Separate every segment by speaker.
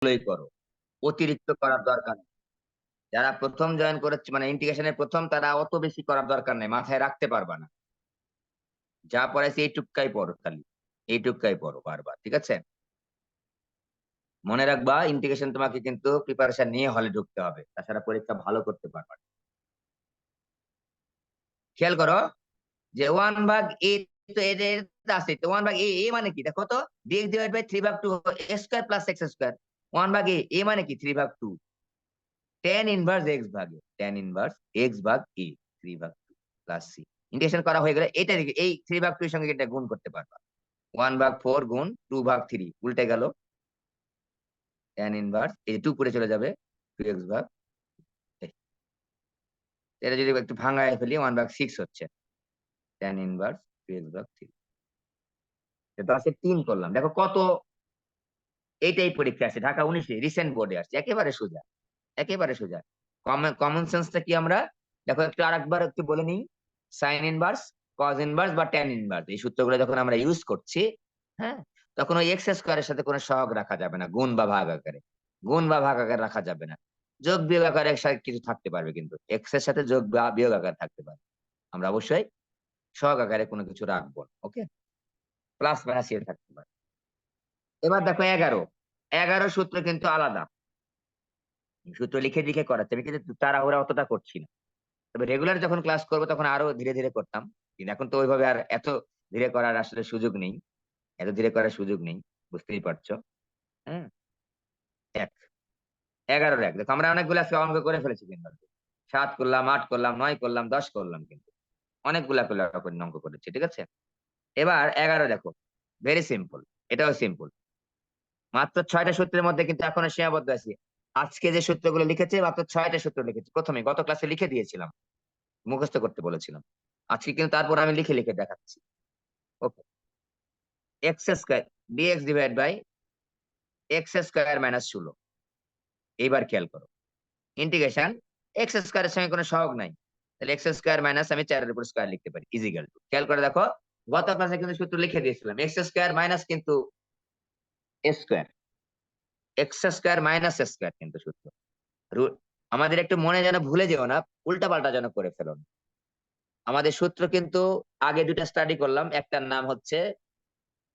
Speaker 1: গুলোই করো, অতিরিক্ত করার দরকার নেই। যারা প্রথম জয়েন করেছে মানে ইন্টিগ্রেশনের প্রথম, তারা অত বেশি করার দরকার নেই, মাথায় রাখতে পারবা না। যা পড়াইছি এইটুকাই পড়ো খালি, এইটুকাই পড়ো বারবার, ঠিক আছে? মনে রাখবা ইন্টিগ্রেশন তোমাকে কিন্তু প্রিপারেশন নিয়ে হলে ঢুকতে হবে, তাছাড়া পরীক্ষা ভালো করতে পারবা না। খেয়াল করো যে 1/a, তো এদের আছে তো 1/a, a মানে কি দেখো তো, dx divide by 3/2 a square plus x square. 1/a, a মানে কি 3/2, tan ইনভার্স x ভাগে tan ইনভার্স x ভাগ a, 3/2 প্লাস c। ইন্টিগ্রেশন করা হয়ে গেলে এটা দিকে এই 3/2 এর সঙ্গে এটা গুণ করতে পারবা। 1/4 গুণ 2/3 উল্টে গেল, tan ইনভার্স এই যে 2 পড়ে চলে যাবে, 2x ভাগ এই। এটা যদি একটু ভাঙায় ফেলি 1/6 হচ্ছে, tan ইনভার্স 2x ভাগ 3। এটা আছে 3 করলাম, দেখো কত। এইটাই পরীক্ষা আসে ঢাকা 19-এ রিসেন্ট বোর্ডে আসছে, একেবারে সোজা, একেবারে সোজা। কমন সেন্সটা কি আমরা দেখো একটু আরেকবার একটু বলে নিই। সাইন ইনভার্স, কজ ইনভার্স বা ট্যান ইনভার্স, এই সূত্রগুলো যখন আমরা ইউজ করছি, হ্যাঁ, তখন ওই এক্স স্কোয়ারের সাথে কোনো সহগ রাখা যাবে না, গুণ বা ভাগ আকারে। গুণ বা ভাগ আকারে রাখা যাবে না, যোগ বিয়োগ আকারে একসাথে কিছু থাকতে পারবে, কিন্তু এক্স এর সাথে যোগ বা বিয়োগ আকারে থাকতে পারবে। আমরা অবশ্যই সহগ আকারে কোনো কিছু রাখবো না, ওকে? প্লাস মাইনাস এর থাকতে পারে। এবার দেখো 11, 11 সূত্র কিন্তু আলাদা, সূত্র লিখে লিখে করাচ্ছে, আমি কিন্তু তাড়াহুড়া অতটা করছি না। তবে রেগুলার যখন ক্লাস করবো তখন আরো ধীরে ধীরে করতাম, কিন্তু এখন তো ওইভাবে আর এত ধীরে করার আসলে সুযোগ নেই, এত ধীরে করার সুযোগ নেই, বুঝতেই পারছো। হ্যাঁ, এক 11-1 দেখো আমরা অনেকগুলো আজকে অঙ্ক করে ফেলেছি, কিন্তু 7 করলাম, 8 করলাম, 9 করলাম, 10 করলাম, কিন্তু অনেকগুলা করলে অঙ্ক করেছি, ঠিক আছে? এবার 11 দেখো, ভেরি সিম্পল, এটাও সিম্পল। মাত্র 6টা সূত্রের মধ্যে কিন্তু এখনো সীমাবদ্ধ আছি। আজকে যে সূত্রগুলো লিখেছে মাত্র 6টা সূত্র লিখেছি, প্রথমে গত ক্লাসে লিখে দিয়েছিলাম, মুখস্থ করতে বলেছিলাম। আজকে কিন্তু তারপর আমি লিখে লিখে দেখাচ্ছি। Okay, x square dx divide by x square minus 16। এইবার খেয়াল করো, ইন্টিগ্রেশন এক্স স্কয়ারের সঙ্গে কোনো সহগ নাই, তাহলে এক্স স্কয়ার মাইনাস আমি 4 এর উপর স্কয়ার লিখতে পারি ইজিক্যাল টু। খেয়াল করে দেখো, গত ক্লাসে কিন্তু সূত্র লিখে দিয়েছিলাম, এক্স স্কয়ার মাইনাস কিন্তু square, x square minus square কিন্তু সূত্র। আমাদের একটু মনে যেন ভুলে যেও না, উল্টা পাল্টা যেন করে ফেলো না। আমাদের সূত্র কিন্তু আগে দুটা স্টাডি করলাম, একটার নাম হচ্ছে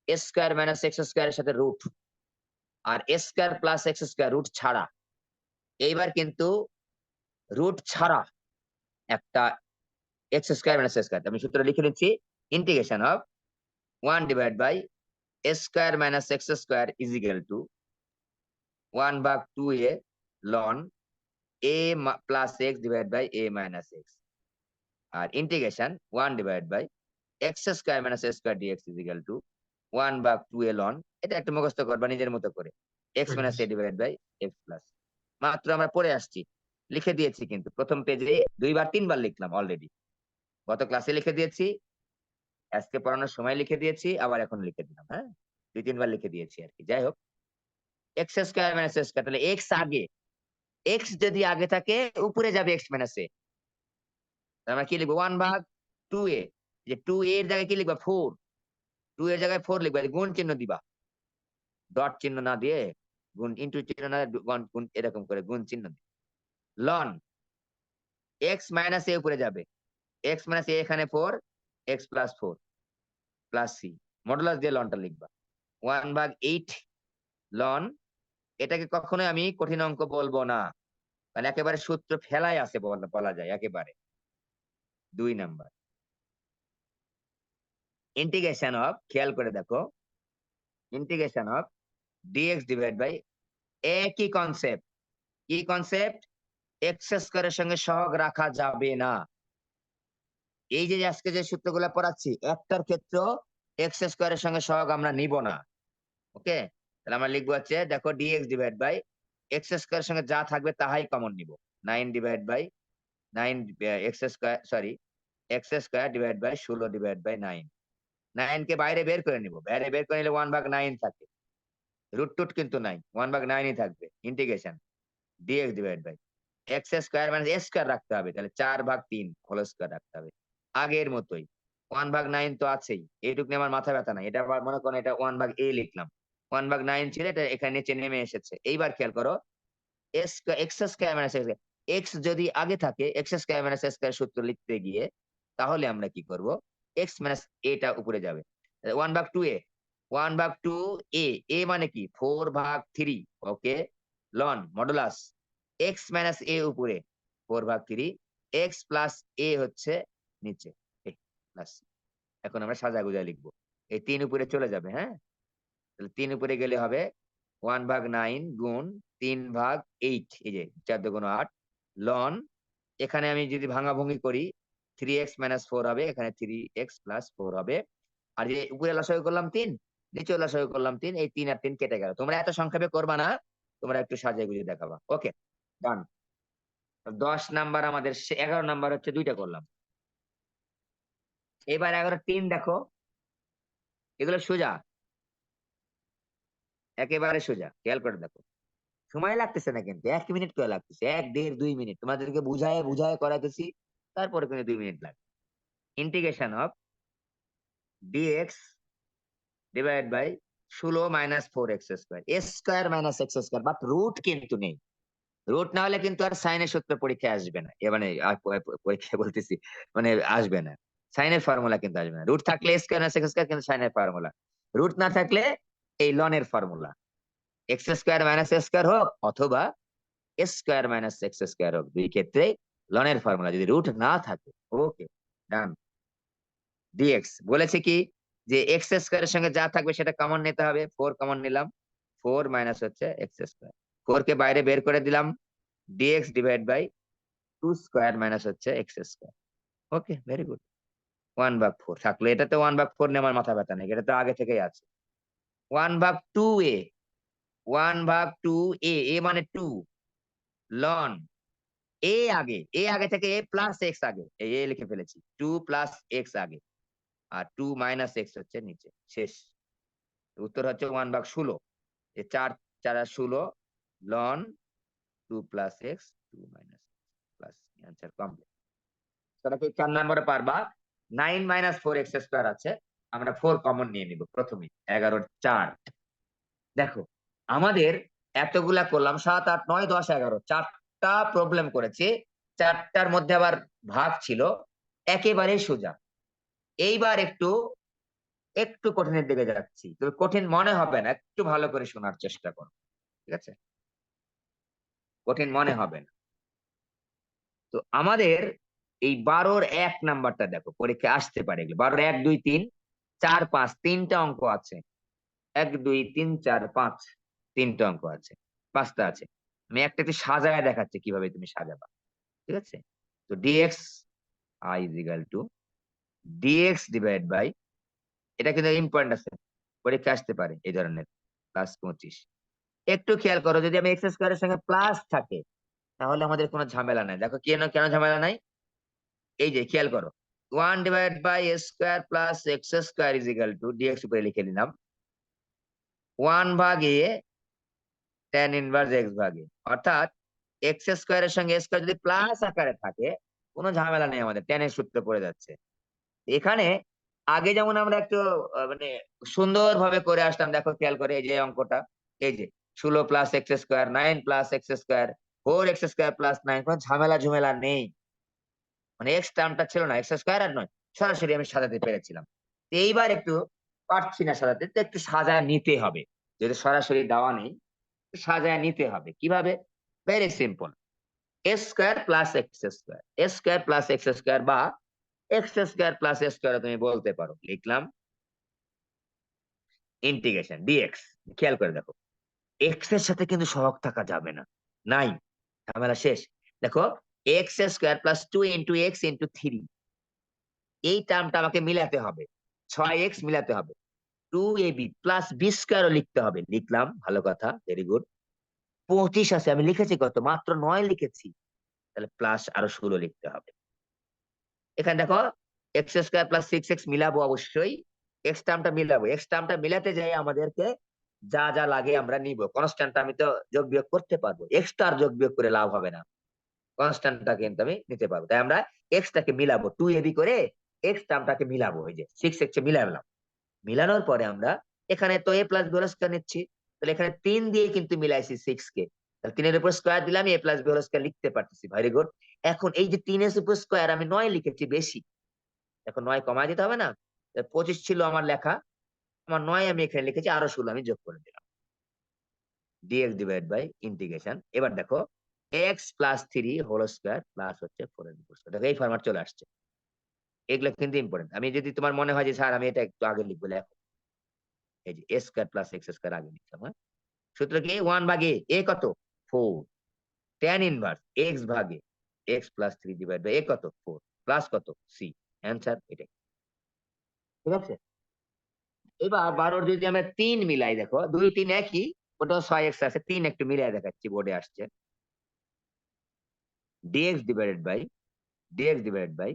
Speaker 1: এ স্কয়ার মাইনাস এক্স স্কয়ারের সাথে রুট, আর a square plus x square root ছাড়া। এইবার কিন্তু রুট ছাড়া একটা x square minus x square, আমি সূত্র লিখে নিচ্ছি। Integration of 1 divide by a square minus x square is equal to 1/2a লন a plus x divide by a minus x, আর integration 1 divide by x square minus x square dx is equal to 1/2a লন, এটা একটু মুখস্থ করবা নিজের মতো করে, x minus a divide by x plus. মাত্র আমরা পড়ে আসছি, লিখে দিয়েছি, কিন্তু প্রথম পেজে 2-3 বার লিখলাম অলরেডি। গত ক্লাসে লিখে দিয়েছি, আজকে পড়ানোর সময় লিখে দিয়েছি, আবার এখন লিখে দিলাম, হ্যাঁ, 2-3 বার লিখে দিয়েছি আর কি। যাই হোক, x square minus x square, তাহলে এক্স আগে, এক্স যদি আগে থাকে উপরে যাবে এক্স মাইনাস এ, আমরা কি লিখবো 1/2a, যে 2a এর জায়গায় কি লিখবা 4, 2 এর জায়গায় 4 লিখবা, গুণ চিহ্ন দিবা, ডট চিহ্ন না দিয়ে, গুণ ইনটু চিহ্ন না গুণ গুণ এরকম করে গুণ চিহ্ন দিই। লন এক্স মাইনাস এ উপরে যাবে, এক্স মাইনাস এ এখানে 4, x plus 4 plus c, modulus দিয়ে লনটা লিখবা 1/8 লন। এটাকে কখনোই আমি কঠিন অঙ্ক বলবো না, মানে একেবারে সূত্র ফেলাই আছে বলা যায় একেবারে। 2 নাম্বার, ইন্টিগ্রেশন অফ, খেয়াল করে দেখো, integration of dx divide by, একই কনসেপ্ট, কি কনসেপ্ট, এক্স স্কয়ারের সঙ্গে সহগ রাখা যাবে না। এই যে আজকে যে সূত্রগুলো পড়াচ্ছি, একটার ক্ষেত্রেও এক্স স্কয়ারের সঙ্গে সহগ আমরা নিব না, ওকে? তাহলে আমরা লিখবো হচ্ছে দেখো ডিএক্স ডিভাইড বাই এক্স স্কয়ারের সঙ্গে যা থাকবে তাহাই কমন নিব, 9 divide by 9 x square, sorry, x square divide by 16 divide by 9। 9 কে বাইরে বের করে নিব, বাইরে বের করে নিলে 1/9 থাকে, রুট টুট কিন্তু নাই, 1/9ই থাকবে। Integration dx divide by x square মানে এ স্কয়ার রাখতে হবে, তাহলে 4/3 হোল স্কয়ার রাখতে হবে, আগের মতোই। 1/9 তো আছেই, এইটুকু নিয়ে আমার মাথা ব্যথা নাই, এটা আবার মনে করেন এটা 1/a লিখলাম, 1/9 ছিল, এটা এখানে নিচে নেমে এসেছে। এইবার খেয়াল করো, x square minus x, x যদি আগে থাকে x square minus x square সূত্র লিখতে গিয়ে, তাহলে আমরা কি করব, এক্স মাইনাস এটা উপরে যাবে। 1/2a, 1/2a, এ মানে কি 4/3, ওকে, লন মডুলাস এক্স মাইনাস এ উপরে 4/3, এক্স প্লাস এ হচ্ছে নিচে প্লাস। এখন আমরা সাজা গুজা লিখবো, এই 3 উপরে চলে যাবে, হ্যাঁ, তাহলে 3 উপরে গেলে হবে 1/9 গুণ 3/8, এই যে 4 দুগুণ 8, লন এখানে আমি যদি ভাঙাভাঙি করি 3x - 4 হবে, এখানে 3x + 4 হবে। আর যে উপরে লসাগু করলাম 3, নিচে লসাগু করলাম 3, এই 3 আর 3 কেটে গেল। তোমরা এত সংক্ষেপে করবা না, তোমরা একটু সাজিয়ে গুজিয়ে দেখাবা। ওকে, ডান। 10 নাম্বার আমাদের, 11 নাম্বার হচ্ছে দুইটা করলাম। এবার 11 3 দেখো, এগুলো সোজা, একেবারে সোজা, খেয়াল করে দেখো। সময় লাগতেছে না কিন্তু, 1 মিনিট করে লাগতেছে, 1 1.5 2 মিনিট তোমাদেরকে বুঝায় বুঝায় করাতেছি, তারপরে কিন্তু 2 মিনিট লাগে। Integration of dx divide by 16 - 4x square, a square minus x square, but root কিন্তু নেই। রুট না হলে কিন্তু আর সাইনের সূত্র পরীক্ষায় আসবে না, এ মানে পরীক্ষা বলতেছি, মানে আসবে না, সাইনের ফর্মুলা কিন্তু আসবে না। রুট থাকলে স্কয়ার মাইনাস এক্স স্কয়ার কিন্তু সাইনের ফর্মুলা, রুট না থাকলে এই লনের formula, x square minus x square হোক অথবা স্কয়ার মাইনাস এক্স স্কয়ার হোক, দুই ক্ষেত্রে লনের ফর্মুলা যদি রুট না থাকে। ওকে, ডান। ডিএক্স বলেছে কি যে এক্স স্কয়ারের সঙ্গে যা থাকবে সেটা কমন নিতে হবে, 4 কমন নিলাম, 4 মাইনাস হচ্ছে এক্স স্কয়ার, 4 কে বাইরে বের করে দিলাম, dx divide by 2 square minus হচ্ছে x square. Okay, very good. 1/4 থাকলো, এটাতে 1/4 নিয়ে আমার মাথা ব্যথা নেই, এটা তো আগে থেকেই আছে। 1/2a, 1/2a, এ মানে 2, লন এ আগে থেকে এ প্লাস এক্স আগে, এই এ লিখে ফেলেছি, 2 + x আগে, আর 2 - x হচ্ছে নিচে, শেষ। উত্তর হচ্ছে 1/16, এই 4 4 আর 16, লন 2 + x 2 - প্লাস, आंसर কমপ্লিট। তাহলে কি 4 নম্বরে পারবা, 9 - 4x স্কয়ার আছে, আমরা 4 কমন নিয়ে নিব প্রথমে, 11 4। দেখো আমাদের এতগুলা করলাম, 7 8 9 10 11, 4টা প্রবলেম করেছি, 4টার মধ্যে আবার ভাগ ছিল, একেবারে সোজা। এইবার একটু একটু কঠিনের দিকে যাচ্ছি, তবে কঠিন মনে হবে না, একটু ভালো করে শোনার চেষ্টা করো, ঠিক আছে, কঠিন মনে হবে না। তো আমাদের এই 12-র 1 নাম্বারটা দেখো, পরীক্ষায় আসতে পারে এগুলো, 12-র 1 2 3 4 5, 3টা অঙ্ক আছে, 1 2 3 4 5, 3টা অঙ্ক আছে, 5টা আছে। আমি একটা একটু সাজায় দেখাচ্ছি কিভাবে তুমি সাজাবা, ঠিক আছে। তো dx i is equal to dx divide by, এটা কিন্তু ইম্পর্টেন্ট আছে, পরীক্ষা আসতে পারে এই ধরনের, +25। একটু খেয়াল করো, যদি আমি এক্স স্কয়ারের সঙ্গে প্লাস থাকে তাহলে আমাদের কোনো ঝামেলা নাই। দেখো কেন কেন ঝামেলা নাই, এই যে খেয়াল করো, 1 divide by a square plus x square is equal to dx উপরে লিখে নিলাম 1/a tan ইনভার্স x ভাগ a, অর্থাৎ এক্স স্কয়ারের সঙ্গে a স্কয়ার যদি প্লাস আকারে থাকে কোনো ঝামেলা নেই, আমাদের tan এর সূত্র পড়ে যাচ্ছে। এখানে আগে যেমন আমরা একটু মানে সুন্দরভাবে করে আসতাম, দেখো খেয়াল করে এই যে অঙ্কটা, এই যে 16 + x square, 9 + x square, 4x square plus 9, কোনো ঝামেলা ঝুমেলা নেই, মানে এক্স টার্মটা ছিল না, এক্স স্কয়ার আর নয়, সরাসরি আমি সাজাতে পেরেছিলাম। তো এইবার একটু পারছি না সাজাতে, তো একটু সাজায় নিতে হবে, যদি সরাসরি দেওয়া নেই সাজায় নিতে হবে কিভাবে, very simple, A square plus x square, a square plus x square বা এক্স স্কয়ার প্লাস এ স্কয়ার তুমি বলতে পারো, লিখলাম ইন্টিগ্রেশন ডিএক্স। খেয়াল করে দেখো, এক্স এর সাথে কিন্তু সহগ থাকা যাবে না, নাই, ঝামেলা শেষ। দেখো x square plus 2 into x into 3, এই টার্মটা আমাকে মিলাতে হবে, 6x মিলাতে হবে, 2ab প্লাস বি স্কয়ারও লিখতে হবে, লিখলাম, ভালো কথা, ভেরি গুড। 25 আছে, আমি লিখেছি কত, মাত্র 9 লিখেছি, তাহলে প্লাস আরো 16 লিখতে হবে। এখানে দেখো এক্স স্কয়ার প্লাস 6x মিলাবো, অবশ্যই এক্স টার্মটা মিলাবো, এক্স টার্মটা মিলাতে যাই আমাদেরকে যা যা লাগে আমরা নিব, কনস্ট্যান্ট আমি তো যোগ বিয়োগ করতে পারবো, এক্সট্রা আর যোগ বিয়োগ করে লাভ হবে না, কনস্ট্যান্টটা কিন্তু আমি নিতে পারবো, তাই আমরা এক্স টাকে মিলাবো, 2ab করে এক্স টার্মটাকে মিলাবো, এই যে 6x এ মিলালাম, মিলানোর পরে আমরা এখানে তো a plus b whole square নিচ্ছি, তাহলে এখানে 3 দিয়ে কিন্তু মিলাইছি 6 কে, তাহলে 3 এর উপর স্কয়ার দিলে আমি a plus b whole square লিখতে পারতেছি। Very good. এখন এই যে 3 এর উপর স্কয়ার আমি 9 লিখেছি বেশি, এখন 9 কমায় দিতে হবে না? 25 ছিল আমার লেখা, আমার 9 আমি এখানে লিখেছি, আরো 16 আমি যোগ করে দিলাম। dx divide by integration. এবার দেখো x plus 3 whole square plus হচ্ছে 4 এর উপর স্কয়ার। দেখো এই ফরম্যাট চলে আসছে। এগুলো কিন্তু ইম্পর্টেন্ট। আমি যদি তোমার মনে হয় যে স্যার আমি এটা একটু আগে লিখবো, লেখো। এই যে a square plus x square আগে লিখলাম, হ্যাঁ? সূত্র কি 1 ভাগে a কত 4, tan ইনভার্স x ভাগে x plus 3 divide by a কত 4 প্লাস কত c। অ্যানসার এটাই। ঠিক আছে? এবার 12 যদি আমরা 3 মিলাই, দেখো 2 3 একই, ওটাও 6x আছে, 3 একটু মিলাই দেখাচ্ছি, বোর্ডে আসছে। dx divided by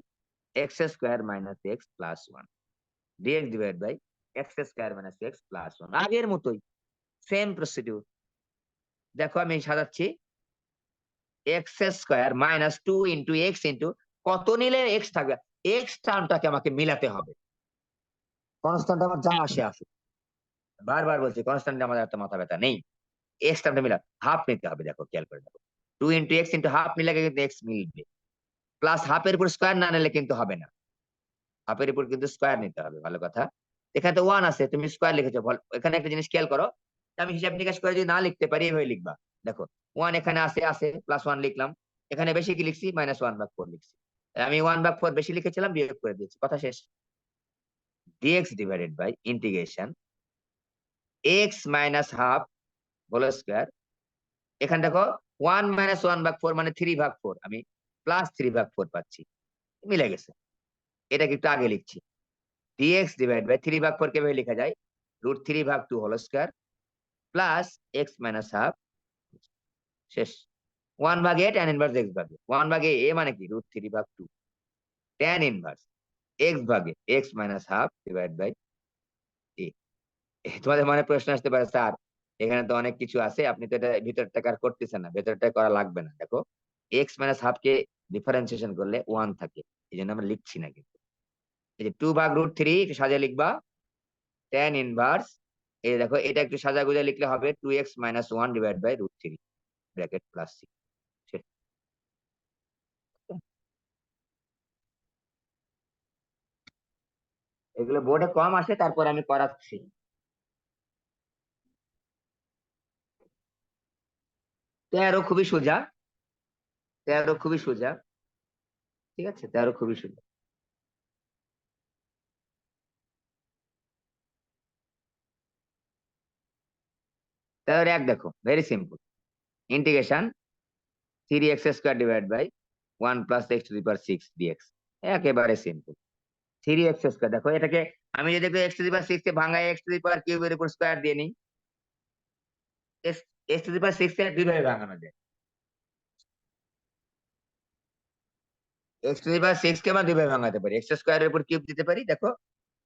Speaker 1: x square minus x plus 1, dx divided by x square minus x plus 1, আগের মতোই সেম প্রসিডিউর। দেখো আমি সাজাচ্ছি, x square minus 2 into x into কত নিলে x থাকবে, x টার্মটাকে আমাকে মিলাতে হবে। কনস্ট্যান্ট আমার যা আসে আসুক, বারবার বলছি কনস্ট্যান্ট আমাদের একটা মাথা ব্যথা নেই। x টার্মটা মিলা হাফ নিতে হবে, দেখো খেয়াল করে দেখো, 2 ইন্টু x ইন্টু হাফ নিলে কিন্তু x মিলবে, প্লাস হাফের উপর স্কয়ার না নিলে কিন্তু হবে না, হাফের উপর কিন্তু স্কয়ার নিতে হবে। ভালো কথা, এখানে তো 1 আছে, তুমি স্কয়ার লিখেছো। এখানে একটা জিনিস খেয়াল করো, আমি হিসাব নিকাশ করে যদি না লিখতে পারি এভাবে লিখবা। দেখো 1 এখানে আছে প্লাস 1 লিখলাম, এখানে বেশি কি লিখছি মাইনাস 1/4 লিখছি, আমি 1/4 বেশি লিখেছিলাম, বিয়োগ করে দিয়েছি, কথা শেষ। dx divided by integration x minus half whole square, এখানে দেখো 1 মাইনাস 1/4 মানে 3/4, আমি প্লাস 3/4 পাচ্ছি, মিলে গেছে। এটাকে একটু আগে লিখছি, dx ডিভাইড বাই 3/4 কে ভাবে লেখা যায় √3/2 whole square plus x minus half, শেষ। 1 ভাগে tan ইনভার্স x ভাগে 1 ভাগে a মানে কি √3/2 tan ইনভার্স x ভাগে x minus half divide by a। তোমাদের মনে প্রশ্ন আসতে পারে, স্যার এখানে তো অনেক কিছু আছে, আপনি তো এটা ভিতরটা কার করতেছেন না, ভেতরটা করা লাগবে না। দেখো x মাইনাস হাফ কে ডিফারেন্সিয়েশন করলে 1 থাকে, এই জন্য আমরা লিখছি না। কিন্তু এই যে 2/√3 একটু সাজিয়ে লিখবা, tan ইনভার্স, এই দেখো এটা একটু সাজা গুজা লিখলে হবে 2x minus 1 divide by √3 bracket plus c। এগুলো বোর্ডে কম আসে, তারপর আমি করাচ্ছি। 13 খুবই সোজা, 13 খুবই সোজা। ঠিক আছে, 13 খুবই সোজা। 13 এক দেখো very simple, integration 3x square divide by 1 plus x to the power 6 dx, একেবারে সিম্পল। 3x স্কয়ার, দেখো এটাকে আমি যদি x টু দি পাওয়ার 6 কে ভাঙায় x টু দি পাওয়ার কিউবের উপর স্কয়ার দিয়ে নিই, x টু দি পাওয়ার 6 কে দুই ভাবে ভাঙানো যায়, x টু দি পাওয়ার 6 কে আমরা দুই ভাবে ভাঙাতে পারি, x স্কয়ারের উপর কিউব দিতে পারি, দেখো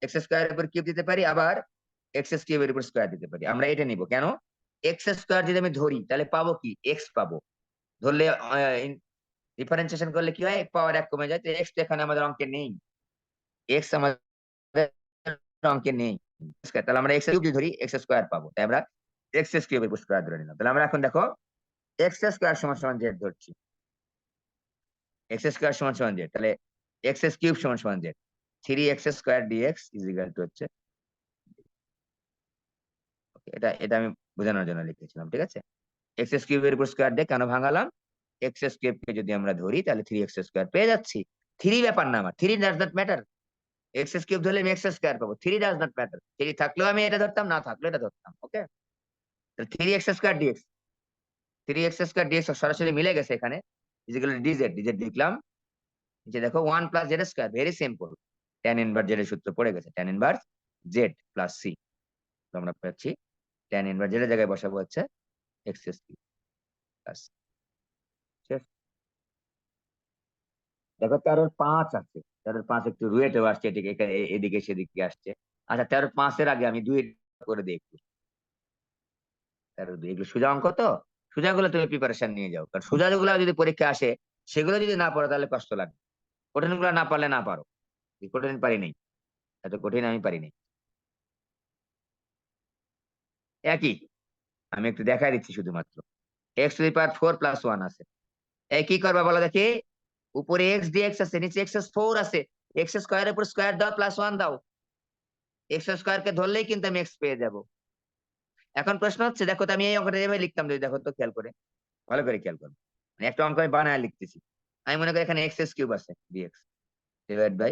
Speaker 1: x স্কয়ারের উপর কিউব দিতে পারি, আবার x কিউবের উপর স্কয়ার দিতে পারি। আমরা এটা নিব কেন, x স্কয়ার যদি আমি ধরি তাহলে পাবো কি x পাবো, ধরলে ডিফারেন্সিয়েশন করলে কি হয়, পাওয়ার 1 কমে যায়, তো x তো এখানে আমাদের অঙ্কে নেই, x আমাদের অঙ্কে নেই। তাহলে আমরা x কিউব যদি ধরি x স্কয়ার পাবো, তাই আমরা x কিউবের উপর স্কয়ার ধরে নিলাম। তাহলে আমরা এখন দেখো x স্কয়ার সমান সমান z ধরছি, x স্কয়ার সমান সমান z, তাহলে x কিউব সমান সমান z, 3x square dx is equal two হচ্ছে, এটা এটা আমি বোঝানোর জন্য লিখেছিলাম। ঠিক আছে, এক্স কিউবের উপর স্কয়ার দিয়ে কেন ভাঙালাম, এক্স কিউব কে যদি আমরা ধরি তাহলে 3x স্কয়ার পেয়ে যাচ্ছি। 3 ব্যাপার না, আমার 3 does not matter, x cube ধরলে আমি এক্স স্কয়ার পাবো, 3 ডাজ নট ম্যাটার, 3 থাকলেও আমি এটা ধরতাম, না থাকলেও এটা ধরতাম। ওকে, তাহলে 3x square dx, 3x square dx সরাসরি মিলে গেছে এখানে, ইজিক্যাল ডিজেড, ডিজেড লিখলাম, যে দেখো 1 plus z square, very simple, tan inverse z এর সূত্র পড়ে গেছে, tan inverse z plus c, তো আমরা পাচ্ছি tan ইনভার্স জেড এর জায়গায় বসাবো হচ্ছে এক্স কিউব প্লাস, দেখো 13-5 আছে, 13-5 একটু রুয়েটেও আসছে, এদিকে এদিকে সেদিকে আসছে। আচ্ছা 13-5 এর আগে আমি 2 করে দিই একটু, 13-2, এগুলো সোজা অঙ্ক তো, সোজা গুলো তুমি প্রিপারেশন নিয়ে যাও, কারণ সোজা গুলো যদি পরীক্ষা আসে সেগুলো যদি না পড়ো তাহলে কষ্ট লাগবে, কঠিন গুলো না পারলে না পারো, কঠিন পারি নাই, এত কঠিন আমি পারি নাই। একই, আমি একটু দেখাই দিচ্ছি শুধুমাত্র। X two the power 4 plus 1 আছে। এই কি করবা বলো দেখি? উপরে এক্স ডিএক্স আছে, নিচে এক্স 4 আছে। এক্স স্কয়ারের উপর স্কয়ার দাও, প্লাস 1 দাও। এক্স স্কয়ার কে ধরলেই কিন্তু আমি এক্স পেয়ে যাব। এখন প্রশ্ন হচ্ছে, দেখো তো আমি এই অঙ্কটা এভাবে লিখতাম যদি, দেখো তো খেয়াল করে, ভালো করে খেয়াল করো। মানে একটা অঙ্ক আমি বানায় লিখতেছি। আমি মনে করি এখানে এক্স এস কিউব আছে, dx divide by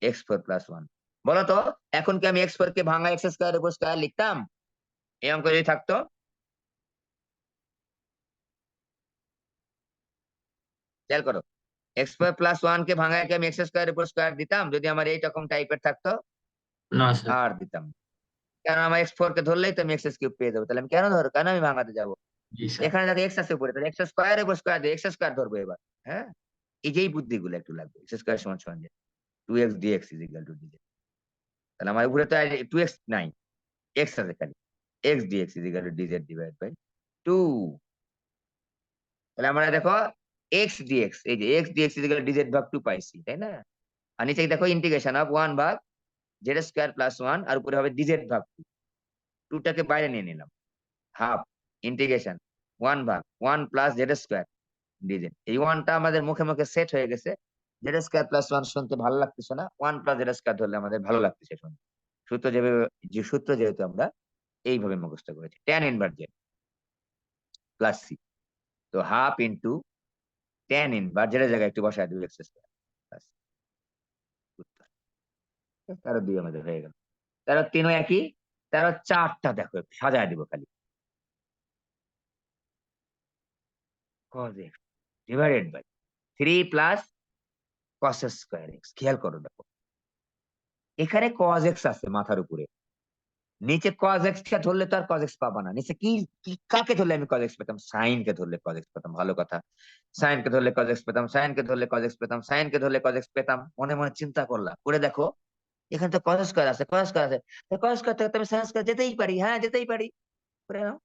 Speaker 1: x 4 plus 1। বলো তো, এখন কি আমি এক্স 4 কে ভাঙা এক্স স্কয়ারের উপর স্কয়ার লিখতাম এই অঙ্ক যদি থাকতো? খেয়াল করো, এক্স 4 প্লাস 1 কে ভাঙায় কি আমি এক্স স্কয়ারের উপর স্কয়ার দিতাম যদি আমার এইরকম টাইপের থাকতো?
Speaker 2: না স্যার।
Speaker 1: আর দিতাম না। কারণ আমার এক্স 4 কে ধরলেই তো আমি এক্স কিউব পেয়ে যাবো, তাহলে আমি কেন ধরো, কেন আমি ভাঙাতে যাবো?
Speaker 2: জি স্যার।
Speaker 1: এখানে দেখো এক্স আছে উপরে, তাহলে এক্স স্কয়ারের উপর স্কয়ার দিয়ে এক্স স্কয়ার ধরবো এবার। হ্যাঁ, এই যেই বুদ্ধিগুলো একটু লাগবে। এক্স স্কয়ার সমান সমান যে 2x dx is equal to dz। তাহলে আমার উপরে তো 2x নাই, এক্স আছে খালি। x dx is equal to dz divide by 2। তাহলে আমরা দেখো x dx, এই যে x dx is equal to dz ভাগ 2 পাইছি, তাই না? আর নিচে দেখো ইন্টিগ্রেশন অফ 1 ভাগ z স্কয়ার প্লাস 1, আর উপরে হবে dz ভাগ 2। 2 টাকে বাইরে নিয়ে নিলাম, হাফ ইন্টিগ্রেশন 1 ভাগ 1 প্লাস জেড স্কয়ার ডিজেড। এই ওয়ানটা আমাদের মুখে মুখে সেট হয়ে গেছে। জেড স্কয়ার প্লাস 1 শুনতে ভালো লাগতেছে না, 1 প্লাস জেড স্কয়ার ধরলে আমাদের ভালো লাগতেছে শুনতে। সূত্র যেভাবে, যে সূত্র যেহেতু আমরা এইভাবে মুখস্থ করেছি, tan inverse z plus c. তো হাফ ইন্টু ট্যান ইনভার্স জেডের জায়গায় একটু বসায় দেবো এক্স স্কয়ার প্লাস 13 আমাদের হয়ে গেল। 13 একই, 13 দেখো একটু সাজায় দিব খালি। cos x divided by 3 plus cos square x। খেয়াল করো দেখো, এখানে cos x আছে মাথার উপরে, নিচে cos x কে ধরলে তো আর cos x পাবা না। নিচে কি কাকে ধরলে আমি cos x পেতাম? সাইন কে ধরলে cos x পেতাম। ভালো কথা, সাইন কে ধরলে cos x পেতাম, সাইন কে ধরলে cos x পেতাম, সাইন কে ধরলে cos x পেতাম। মনে মনে চিন্তা করলাম, করে দেখো এখানে তো cos স্কয়ার আছে, cos স্কয়ার আছে, তো cos স্কয়ার থেকে তো আমি sin স্কয়ার যেতেই পারি। হ্যাঁ, যেতেই পারি। করে নাও,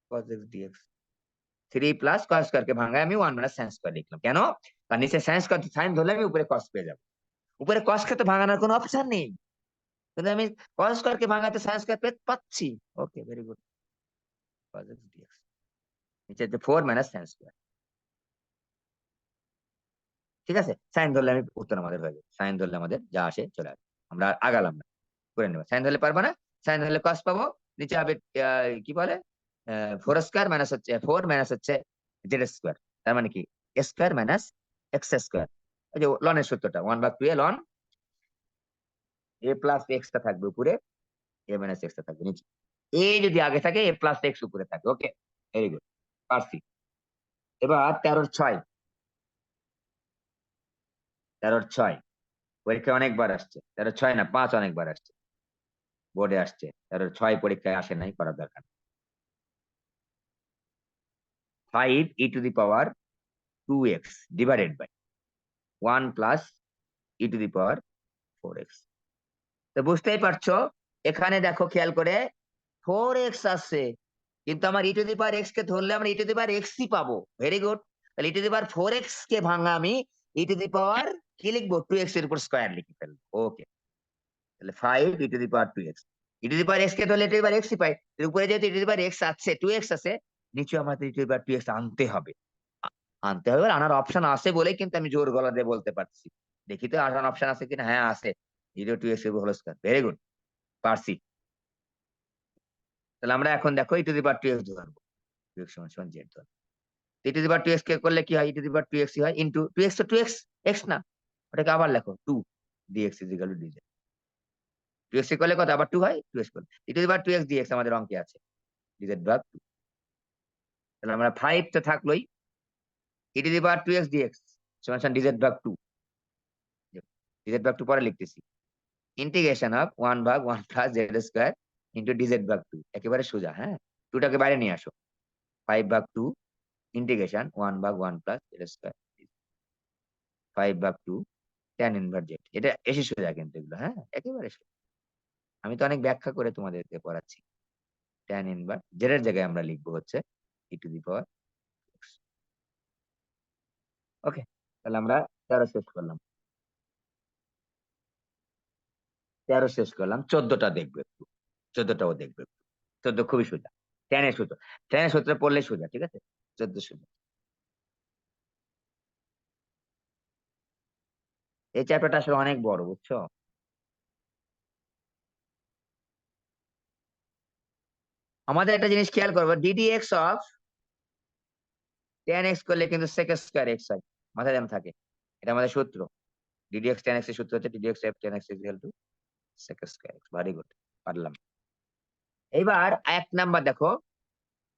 Speaker 1: cos x dx 3 plus cos square কে ভাঙায় আমি 1 মাইনাস sin স্কয়ার লিখলাম। কেন? কারণ নিচে sin স্কয়ার, সাইন ধরলে আমি উপরে cos পেয়ে যাবো। উপরে cos কে তো ভাঙানোর কোনো অপশন নেই, কিন্তু আমি cos স্কয়ার কে ভাঙাতে sin স্কয়ার পাচ্ছি। Okay, very good. cos x dx নিচে যে 4 মাইনাস sin স্কয়ার। ঠিক আছে, সাইন ধরলে আমি উত্তর আমাদের হয়ে যাবে। সাইন ধরলে আমাদের যা আসে চলে আসে, আমরা আর আগালাম না, করে নেবো। সাইন ধরলে পারবা না, সাইন ধরলে cos পাবো। নিচে হবে কি বলে, 4 স্কয়ার মাইনাস হচ্ছে 4 মাইনাস হচ্ছে জেড স্কয়ার। তার মানে কি স্কয়ার মাইনাস এক্স স্কয়ার। এই যে লনের সূত্রটা, 1/2 এ লন এ প্লাস এক্স টা থাকবে উপরে, এ মাইনাস এক্স টা থাকবে নিচে। এ যদি আগে থাকে, এ প্লাস এক্স উপরে থাকে। ওকে, ভেরি গুড, পারছি। এবার 13/6, 13/6 পরীক্ষায় অনেকবার আসছে। 13/6 না 5 অনেকবার আসছে, বোর্ডে আসছে। 13/6 পরীক্ষায় আসে নাই, করার দরকার। 5 e to the power 2x divided by 1 plus e to the power 4x। তো বুঝতেই পারছো, এখানে দেখো খেয়াল করে 4x আছে, কিন্তু আমার ই টু দি পাওয়ার এক্স কে ধরলে আমরা ই টু দি পাওয়ার এক্সই পাবো। Very good. তাহলে ই টু দি পাওয়ার 4x কে ভাঙা আমি ই টু দি পাওয়ার কি লিখবো? 2x এর উপর স্কয়ার লিখে ফেলবো। ওকে, তাহলে 5 e to the power 2x। E to the power x কে ধরলে ই টু দি পাওয়ার এক্সই পাই। এর উপরে যেহেতু ই টু দি পাওয়ার x আছে, 2x আছে, নিচে আমাদের ই টু দি পাওয়ার 2x আনতে হবে। আনতে হবে, আনার অপশন আছে বলেই কিন্তু আমি জোর গলা দিয়ে বলতে পারছি। দেখি তো আনার অপশন আছে কিনা। হ্যাঁ আছে, 0 2x whole square. Very good, পারছি। তাহলে আমরা এখন দেখো ই টু দি পাওয়ার 2x ধরবো, 2x সমান সমান z ধরবো। ই টু দি পাওয়ার 2x কে করলে কি হয়? ই টু দি পাওয়ার 2x হয় ইনটু 2x, তো 2x x না, ওটাকে আবার লেখো 2 dx is equal to dz। 2x কে করলে কত? আবার 2 হয়, 2x করলে ই to the power 2x dx আমাদের অঙ্কে আছে, dz ভাগ 2। তাহলে আমরা 5 তো থাকলোই, ই to the power 2x dx সমান সমান dz ভাগ 2। dz ভাগ 2 পরে লিখতেছি, ইন্টিগ্রেশন অফ 1 ভাগ 1 plus z square into DZ ভাগ 2। একেবারে সোজা। হ্যাঁ, 2 টাকে বাইরে নিয়ে আসো, 5 ভাগ 2 ইন্টিগ্রেশন 1 ভাগ 1 প্লাস জেড স্কয়ার 5 ভাগ 2 tan ইনভার্স জেড। এটা এসে সোজা কিন্তু এগুলো। হ্যাঁ, একেবারে সোজা। আমি তো অনেক ব্যাখ্যা করে তোমাদেরকে পড়াচ্ছি। tan ইনভার্স জেড এর জায়গায় আমরা লিখবো হচ্ছে ই টু দি পাওয়ার x। ওকে, তাহলে আমরা 13 শেষ করলাম, 13 শেষ করলাম। 14টা দেখবে একটু, 14টাও দেখবে। 14 খুবই সোজা। 10 এর সূত্র। 10 এর সূত্র পড়লেই সোজা, ঠিক আছে? 14 সোজা। এই চ্যাপ্টারটা আসলে অনেক বড়, বুঝছো? আমাদের একটা জিনিস খেয়াল করবো, ddx অফ 10x করলে কিন্তু sec স্কয়ার x হয়। মাথায় যেন থাকে। এটা আমাদের সূত্র। ddx 10x এর সূত্র হচ্ছে ddx of 10x is equal to sec square x। Very good. পারলাম। এবার 1 নাম্বার দেখো,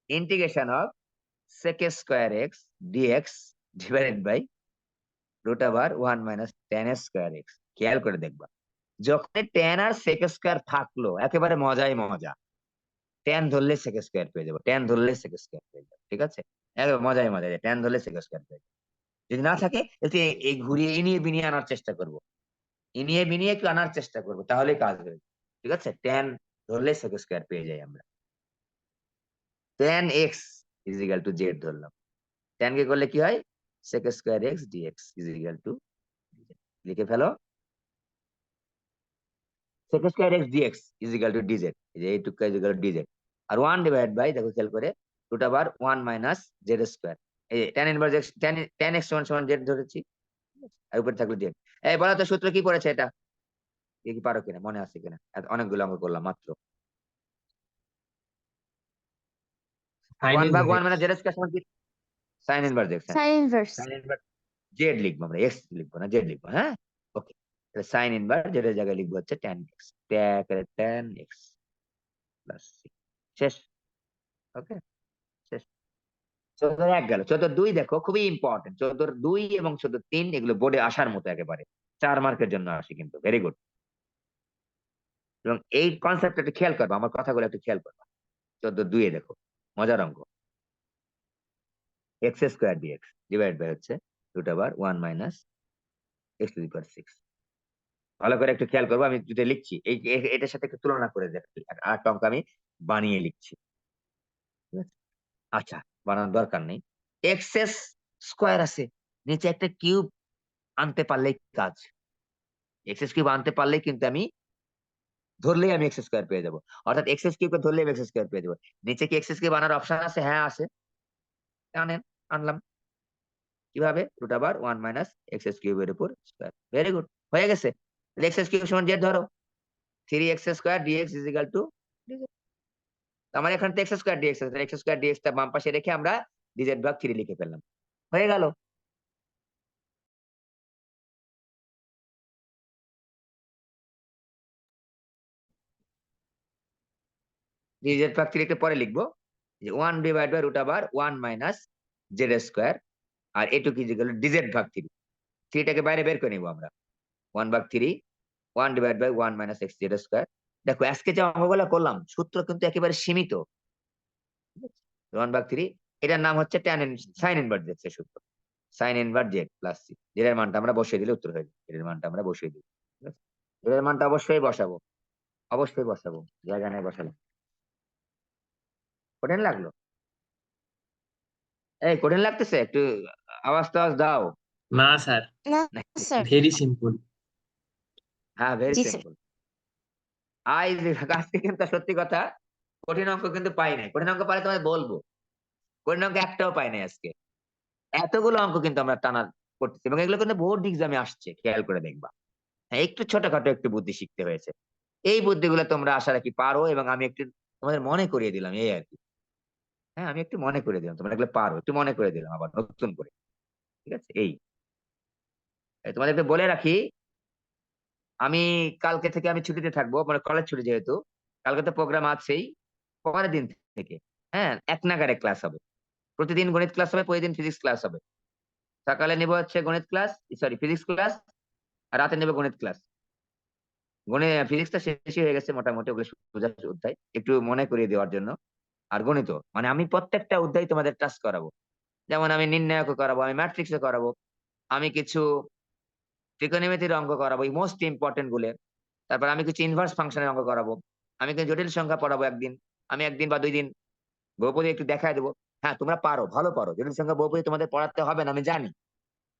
Speaker 1: integration of sec square x dx divided by root over 1 minus tan square x। খেয়াল করে দেখবা, যখন tan আর sec স্কয়ার থাকলো একেবারে মজাই মজা। tan ধরলে sec স্কয়ার পেয়ে যাবো, tan ধরলে sec স্কয়ার পেয়ে যাবো, ঠিক আছে? একেবারে মজাই মজা, tan ধরলে sec স্কয়ার পেয়ে যাবো। যদি না থাকে একটু এই ঘুরিয়ে ইনিয়ে বিনিয়ে আনার চেষ্টা করবো, ইনিয়ে বিনিয়ে একটু আনার চেষ্টা করবো, তাহলেই কাজ হবে। ঠিক আছে? tan ধরলে sec স্কয়ার পেয়ে যাই আমরা। tan x is equal to z ধরলাম। tan কে করলে কি হয়? sec square x dx is equal to, লিখে ফেলো, sec square x dx is equal to dz। এই যে এইটুকু ইজ ইকুয়াল টু dz। আর 1 ডিভাইড বাই, দেখো খেয়াল করে, root over 1 minus z square. এই যে tan inverse x, tan x সমান সমান z ধরেছি, আর উপরে থাকলো z। এই বলো তো সূত্র কি পড়েছে এটা? কি পারো কিনা, মনে আছে কিনা? অনেকগুলো অঙ্ক করলাম মাত্র।
Speaker 2: সাইন
Speaker 1: 1 ভাগ 1
Speaker 2: ইনভার্স।
Speaker 1: মানে z স্কয়ার সমান কি? Sign inverse x। হ্যাঁ,
Speaker 3: sign inverse.
Speaker 1: Sign inverse Z লিখবো আমরা, এক্স লিখবো না, জেড লিখবো। হ্যাঁ, ওকে। তাহলে সাইন ইনভার্স জেড এর জায়গায় লিখবো হচ্ছে tan x, tan x plus শেষ। ওকে, শেষ। 14 গেল। 14 দেখো খুবই ইম্পর্টেন্ট। 14 এবং 14 এগুলো বোর্ডে আসার মতো একেবারে 4 মার্কের জন্য আসে কিন্তু। Very good. এবং এই কনসেপ্টটা একটু খেয়াল করবা, আমার কথাগুলো একটু খেয়াল করবা। 14 দেখো, মজার অঙ্ক। x square dx divide by হচ্ছে root over 1 minus x to the power 6। ভালো করে একটু খেয়াল করবো, আমি যেটা লিখছি এটার সাথে একটু তুলনা করে দেখি। আর অঙ্ক আমি বানিয়ে লিখছি, ঠিক আছে? আচ্ছা, বানানোর দরকার নেই। এক্স স্কোয়ার আছে, নিচে একটা কিউব আনতে পারলেই কাজ। এক্স কিউব আনতে পারলেই কিন্তু আমি ধরলেই আমি এক্স স্কোয়ার পেয়ে যাবো। অর্থাৎ এক্স কিউবকে ধরলেই এক্স স্কোয়ার পেয়ে যাবো। নিচে কি এক্স কিউব আনার অপশন আছে? হ্যাঁ আছে, আনেন। আনলাম কিভাবে? রুট ওভার 1 মাইনাস এক্স কিউবের উপর স্কোয়ার। ভেরি গুড, হয়ে গেছে। এক্স কিউব সমান জেড ধরো, 3x square dx is equal to, আমার এখানে তো এক্স স্কোয়ার ডিএক্স আছে, এক্স স্কোয়ার ডিএক্স টা বাম পাশে রেখে আমরা ডিজেড ভাগ 3 লিখে ফেললাম, হয়ে গেল। ডিজেড ভাগ 3 একটু পরে লিখবো, যে 1 divide by root over 1 minus z square, আর এটুকু ইজ ইকুয়াল টু ডিজেড ভাগ 3। 3টাকে বাইরে বের করে নিবো আমরা। 1 ভাগ 3, 1 divide by 1 minus x z square. দেখো আজকে যে অঙ্কগুলো করলাম সূত্র কিন্তু একেবারে সীমিত। 1 ভাগ 3, এটার নাম হচ্ছে সাইন ইনভার্স জেড এর সূত্র। Sign inverse z plus C. Z এর মানটা আমরা বসিয়ে দিলে উত্তর হয়ে যাবে। জেড এর মানটা আমরা বসিয়ে দিই, ঠিক আছে? জেড এর মানটা অবশ্যই বসাবো, অবশ্যই বসাবো, জায়গা নেই বসালাম। কঠিন লাগলো? এই কঠিন লাগতেছে একটু? আওয়াজ টাওয়াজ দাও।
Speaker 2: না স্যার,
Speaker 3: না স্যার।
Speaker 2: Very simple.
Speaker 1: হ্যাঁ, ভেরি
Speaker 3: জি স্যার।
Speaker 1: সিম্পল। আজকে কিন্তু সত্যি কথা, কঠিন অঙ্ক কিন্তু পাই নাই। কঠিন অঙ্ক পাইলে তোমায় বলবো, কঠিন অঙ্ক একটাও পাই নাই আজকে। এতগুলো অঙ্ক কিন্তু আমরা টানা করতেছি, এবং এগুলো কিন্তু বোর্ড এক্সামে আসছে, খেয়াল করে দেখবা। হ্যাঁ, একটু ছোটখাটো একটু বুদ্ধি শিখতে হয়েছে। এই বুদ্ধিগুলো তোমরা আশা রাখি পারো, এবং আমি একটু তোমাদের মনে করিয়ে দিলাম, এই আর কি। হ্যাঁ, আমি একটু মনে করে দিলাম, তোমরা এগুলো পারো, একটু মনে করে দিলাম আবার নতুন করে, ঠিক আছে? তোমাদেরকে বলে রাখি, আমি কালকে থেকে আমি ছুটিতে থাকবো, মানে কলেজ ছুটি যেহেতু। কালকে তো প্রোগ্রাম আছেই, পরের দিন থেকে হ্যাঁ 1 নাগাড়ে ক্লাস হবে। প্রতিদিন গণিত ক্লাস হবে, প্রতিদিন ফিজিক্স ক্লাস হবে। সকালে নিব হচ্ছে গণিত ক্লাস, সরি ফিজিক্স ক্লাস, আর রাতে নেব গণিত ক্লাস। ফিজিক্সটা শেষই হয়ে গেছে মোটামুটি, ওগুলো সোজা অধ্যায়, একটু মনে করিয়ে দেওয়ার জন্য। আর গণিত মানে আমি প্রত্যেকটা অধ্যায় তোমাদের টাচ করাবো। যেমন আমি নির্ণায়ক করাবো, আমি ম্যাট্রিক্স করাবো, আমি কিছু ত্রিকোণমিতির অঙ্ক করাবো, এই মোস্ট ইম্পর্টেন্ট গুলো। তারপর আমি কিছু ইনভার্স ফাংশনের অঙ্ক করাবো, আমি কিছু জটিল সংখ্যা পড়াবো একদিন, আমি 1 দিন বা 2 দিন বহুপদী একটু দেখায় দেবো। হ্যাঁ, তোমরা পারো, ভালো পারো, জটিল সংখ্যা বহুপদী তোমাদের পড়াতে হবে না আমি জানি,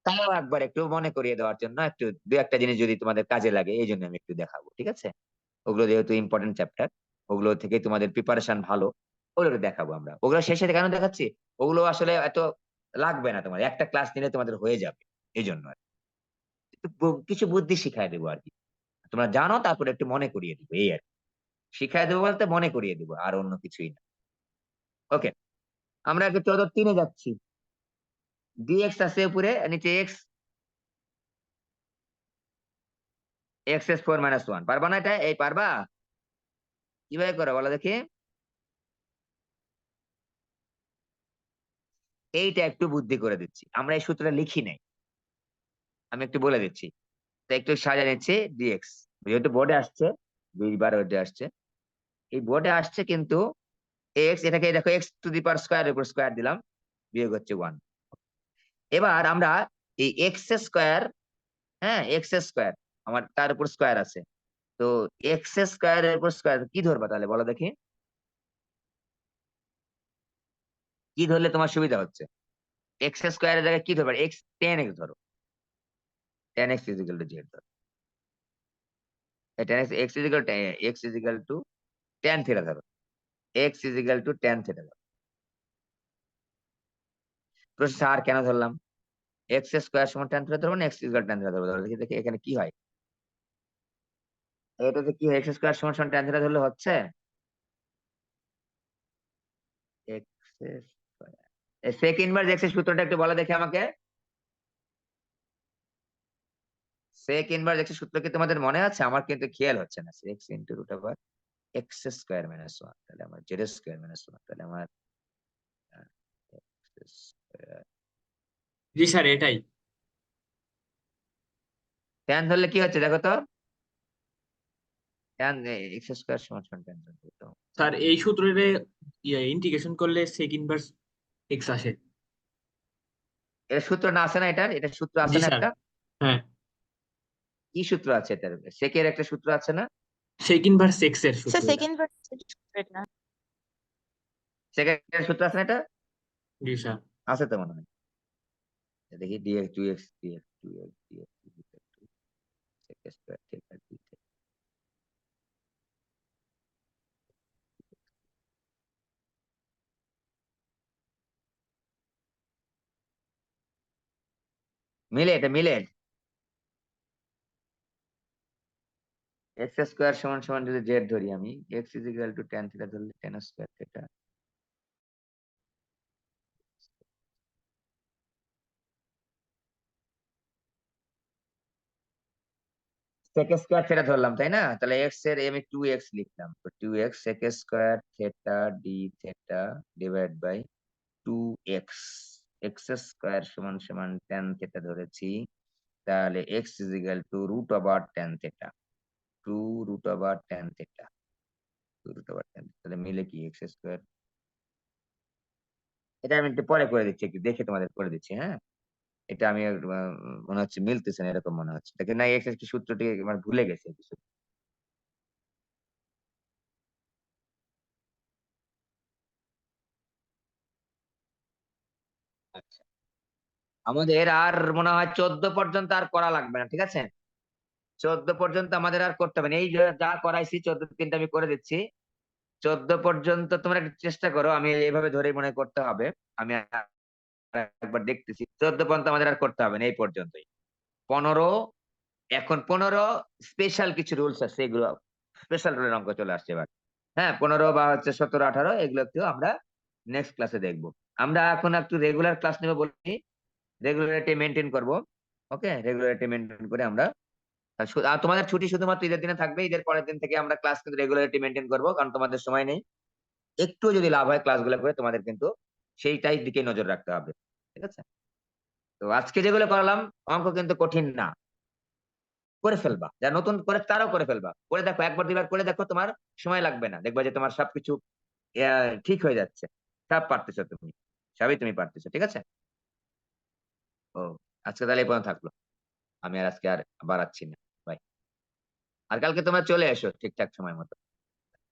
Speaker 1: তাও একবার একটু মনে করিয়ে দেওয়ার জন্য, একটু 2-1টা জিনিস যদি তোমাদের কাজে লাগে এই জন্য আমি একটু দেখাবো, ঠিক আছে? ওগুলো যেহেতু ইম্পর্টেন্ট চ্যাপ্টার, ওগুলো থেকে তোমাদের প্রিপারেশন ভালো, ওগুলো দেখাবো আমরা। ওগুলো শেষে কেন দেখাচ্ছি, ওগুলো আসলে এত লাগবে না, তোমার একটা ক্লাস নিলে তোমাদের হয়ে যাবে, এই জন্য আর কি। একটু কিছু বুদ্ধি শিখাই দেবো আর কি, তোমরা জানো তারপরে একটু মনে করিয়ে দিবো, এই আর কি। শিখাই দেবো বলতে মনে করিয়ে দিবো, আর অন্য কিছুই না। ওকে, আমরা একটু 14-3 যাচ্ছি। ডিএক্স আছে উপরে, নিচে এক্স, x4 - 1 পারবা না এটা? এই পারবা? কিভাবে করো বলো দেখি। এইটা একটু বুদ্ধি করে দিচ্ছি, আমরা এই সূত্রটা লিখি নাই, আমি একটু বলে দিচ্ছি। তো একটু সাজা নিচ্ছি ডিএক্স, যেহেতু বোর্ডে আসছে, 2 বার বোর্ডে আসছে, এই বোর্ডে আসছে কিন্তু এক্স, এটাকে দেখো x² উপর স্কোয়ার দিলাম, বিয়োগ হচ্ছে 1। এবার আমরা এই x², হ্যাঁ x², আমার তার উপর স্কোয়ার আছে, তো x² এর উপর স্কোয়ার কি ধরবা তাহলে বলো দেখি, কি ধরলে তোমার সুবিধা হচ্ছে? x² এর জায়গায় কি ধরবা? tan x ধরো, tan x = z ধরো। tan x tan থিটা ধরো, tan থিটা ধরো। প্রশ্ন স্যার কেন ধরলাম? x² সমান tan থিটা ধরবো না x tan থিটা ধরবো? দেখি দেখি এখানে কি হয়। এটাতে কি হয়, x² সমান tan থিটা ধরলে হচ্ছে x²। সেক ইনভার্স x এর সূত্রটা একটু বলো দেখি আমাকে। সেক ইনভার্স x এর সূত্র কি তোমাদের মনে আছে? আমার কিন্তু খেয়াল হচ্ছে না। x × √x² - 1, তাহলে আমার z² - 1, তাহলে আমার x²।
Speaker 2: জি স্যার, এটাই।
Speaker 1: tan ধরলে কি হচ্ছে দেখো তো, tan x² সমান tan ধরলে তো
Speaker 2: স্যার এই সূত্রে ইন্টিগ্রেশন করলে সেক ইনভার্স এক্স আসে।
Speaker 1: এর সূত্র না আছে না, এটা সূত্র আছে
Speaker 2: জি
Speaker 1: না
Speaker 2: স্যার।
Speaker 1: একটা?
Speaker 2: হ্যাঁ,
Speaker 1: কি সূত্র আছে এটার? সেকের একটা সূত্র আছে না?
Speaker 2: সেক ইনভার্স এক্স এর
Speaker 3: স্যার
Speaker 2: সূত্র এটা।
Speaker 3: সেকেন্ড ভার্সের এটা।
Speaker 1: সেকের সূত্র আছে না এটা?
Speaker 2: জি স্যার।
Speaker 1: আছে তো মনে হয়। দেখি dx 2x dx 2x dx sec² ঠিক আছে। মিলে, এটা মিলে। x² সমান যদি z ধরি আমি, x = tan থিটা ধরলে tan² থিটা, sec² থিটা ধরলাম তাই না? তাহলে x এর আমি 2x লিখলাম, তো 2x sec² theta d theta divide by 2x, x² সমান tan থিটা ধরেছি, তাহলে x √tan theta, 2√tan theta, 2√tan, তাহলে মিলে কি x²। এটা আমি একটু পরে করে দিচ্ছি, একটু দেখে তোমাদের করে দিচ্ছি, হ্যাঁ। এটা আমি মনে হচ্ছে মিলতেছে না, এরকম মনে হচ্ছে, দেখে না এক্স এর কি সূত্রটি মানে ভুলে গেছে কিছু। আচ্ছা, আমাদের আর মনে হয় 14 পর্যন্ত আর করা লাগবে না, ঠিক আছে? 14 পর্যন্ত আমাদের আর করতে হবে না, এই যা করাইছি 14 আমি করে দিচ্ছি। 14 পর্যন্ত তোমরা একটু চেষ্টা করো, আমি এইভাবে ধরে মনে করতে হবে। আমি একবার দেখতেছি, 14 পর্যন্ত আমাদের আর করতে হবে না, এই পর্যন্তই। 15, এখন 15 স্পেশাল কিছু রুলস আছে, এগুলো স্পেশাল রুলের অঙ্ক চলে আসছে এবার। হ্যাঁ, 15 বা হচ্ছে 17, 18 এগুলো একটু আমরা নেক্সট ক্লাসে দেখবো। আমরা এখন একটু রেগুলার ক্লাস নেবো বলি, রেগুলারিটি মেনটেন করবো। ওকে, রেগুলারিটি মেনটেন করে আমরা, আর তোমাদের ছুটি শুধুমাত্র ঈদের দিনে থাকবে, ঈদের পরের দিন থেকে আমরা ক্লাস কিন্তু রেগুলারিটি মেনটেন করবো, কারণ তোমাদের সময় নেই। একটু যদি লাভ হয় ক্লাসগুলো করে, তোমাদের কিন্তু সেইটাই দিকে নজর রাখতে হবে, ঠিক আছে? তো আজকে যেগুলো করালাম, অঙ্ক কিন্তু কঠিন না, করে ফেলবা, যা নতুন করে তারাও করে ফেলবা, করে দেখো, একবার দুইবার করে দেখো, তোমার সময় লাগবে না, দেখবা যে তোমার সবকিছু ঠিক হয়ে যাচ্ছে, সব পারতেছো তুমি, সবই তুমি পারতেছো, ঠিক আছে? ও, আজকে তাহলে এই পর্যন্ত থাকলো, আমি আর আজকে আর বাড়াচ্ছি না। বাই। আর কালকে তোমরা চলে এসো ঠিকঠাক সময় মতো।